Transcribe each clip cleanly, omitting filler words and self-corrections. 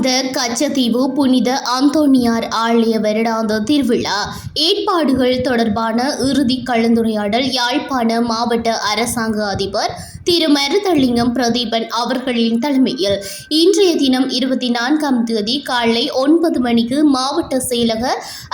நிறைவடைந்த கச்சத்தீவு புனித அந்தோணியார் ஆலய வருடாந்த திருவிழா ஏற்பாடுகள் தொடர்பான இறுதி கலந்துரையாடல் யாழ்ப்பாண மாவட்ட அரசாங்க அதிபர் திரு மருதலிங்கம் பிரதீபன் அவர்களின் தலைமையில் இன்றைய தினம் 24ஆம் தேதி காலை 9 மணிக்கு மாவட்ட செயலக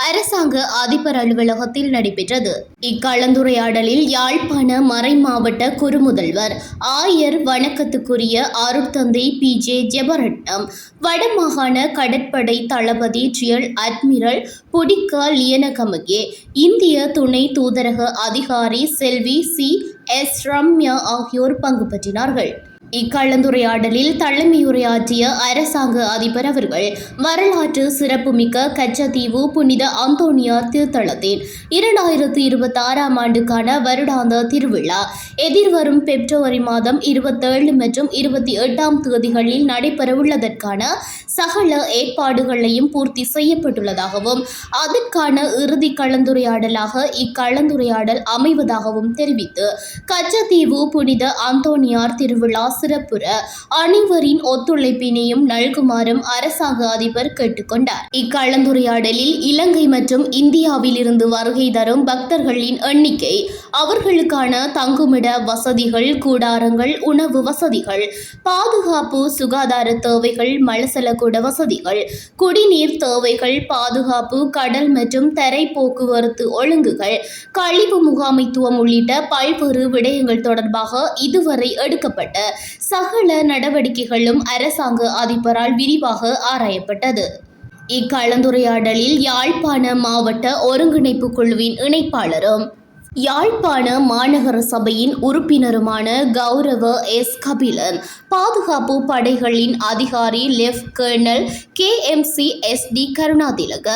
அரசாங்க அதிபர் அலுவலகத்தில் நடைபெற்றது. இக்கலந்துரையாடலில் யாழ்ப்பாண மறைமாவட்ட குறுமுதல்வர் ஆயர் வணக்கத்துக்குரிய அருட்தந்தை PJ ஜெபரட்னம், வடமாகாண கடற்படை தளபதி ரியல் அட்மிரல் புடிக்க லியனகமகே, இந்திய துணை தூதரக அதிகாரி செல்வி CS ரம்யா ஆகியோர் பங்கு பற்றினார்கள். இக்கலந்துரையாடலில் தலைமையுரையாற்றிய அரசாங்க அதிபர் அவர்கள் வரலாற்று சிறப்புமிக்க கச்சத்தீவு புனித அந்தோணியார் திருத்தலத்தின் 2026ஆம் ஆண்டுக்கான வருடாந்த திருவிழா எதிர்வரும் பிப்ரவரி மாதம் 27 மற்றும் 28ஆம் தேதிகளில் நடைபெறவுள்ளதற்கான சகல ஏற்பாடுகளையும் பூர்த்தி செய்யப்பட்டுள்ளதாகவும் அதற்கான இறுதி கலந்துரையாடலாக இக்கலந்துரையாடல் அமைவதாகவும் தெரிவித்து கச்சத்தீவு புனித அந்தோணியார் திருவிழா சிறப்புற அனைவரின் ஒத்துழைப்பினையும் நல்குமாறும் அரசாங்க அதிபர் கேட்டுக்கொண்டார். இக்கலந்துரையாடலில் இலங்கை மற்றும் இந்தியாவில் இருந்து வருகை தரும் பக்தர்களின் எண்ணிக்கை, அவர்களுக்கான தங்குமிட வசதிகள், கூடாரங்கள், உணவு வசதிகள், பாதுகாப்பு, சுகாதார தேவைகள், மலசலக்கூட வசதிகள், குடிநீர் தேவைகள், பாதுகாப்பு, கடல் மற்றும் தரை போக்குவரத்து ஒழுங்குகள், கழிவு முகாமைத்துவம் உள்ளிட்ட பல்வேறு விடயங்கள் தொடர்பாக இதுவரை எடுக்கப்பட்ட சகல நடவடிக்கைகளும் அரசாங்க அதிபரால் விரிவாக ஆராயப்பட்டது. இக்கலந்துரையாடலில் யாழ்ப்பாண மாவட்ட ஒருங்கிணைப்பு குழுவின் இணைப்பாளரும் யாழ்ப்பாண மாநகர சபையின் உறுப்பினருமான கௌரவ S. கபிலன், பாதுகாப்பு படைகளின் அதிகாரி lieutenant colonel KMC SD Karunathilaka,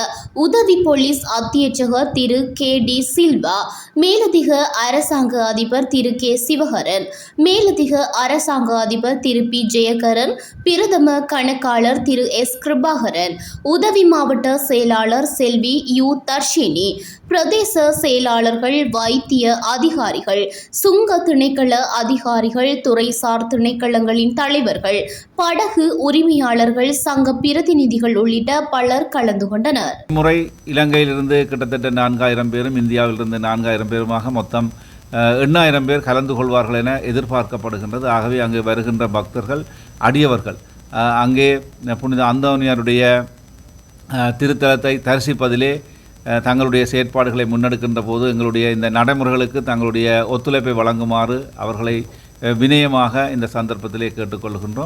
உதவி போலீஸ் அத்தியட்சகர் திரு KD சில்வா, மேலதிக அரசாங்க அதிபர் திரு K. சிவகரன், மேலதிக அரசாங்க அதிபர் திரு P. ஜெயகரன், பிரதம கணக்காளர் திரு S. கிருபாகரன், உதவி மாவட்ட செயலாளர் செல்வி U. தர்ஷினி, பிரதேச செயலாளர்கள், வைத்திய அதிகாரிகள், சுங்க திணைக்கள அதிகாரிகள், துறைசார் திணைக்களங்களின் தலைவர்கள், படகு உரிமையாளர்கள், சங்க பிரதிநிதிகள் உள்ளிட்ட பலர் கலந்து கொண்டனர். முறை இலங்கையிலிருந்து கிட்டத்தட்ட 4000 பேரும், இந்தியாவிலிருந்து 4000 பேருமாக மொத்தம் 8000 பேர் கலந்து கொள்வார்கள் என எதிர்பார்க்கப்படுகின்றது. ஆகவே அங்கு வருகின்ற பக்தர்கள், அடியவர்கள் அங்கே புனித அந்தோணியாருடைய திருத்தலத்தை தரிசிப்பதிலே தங்களுடைய செயற்பாடுகளை முன்னெடுக்கின்ற போது எங்களுடைய இந்த நடைமுறைகளுக்கு தங்களுடைய ஒத்துழைப்பை வழங்குமாறு அவர்களை வினயமாக இந்த சந்தர்ப்பத்திலே கேட்டுக்கொள்கின்றோம்.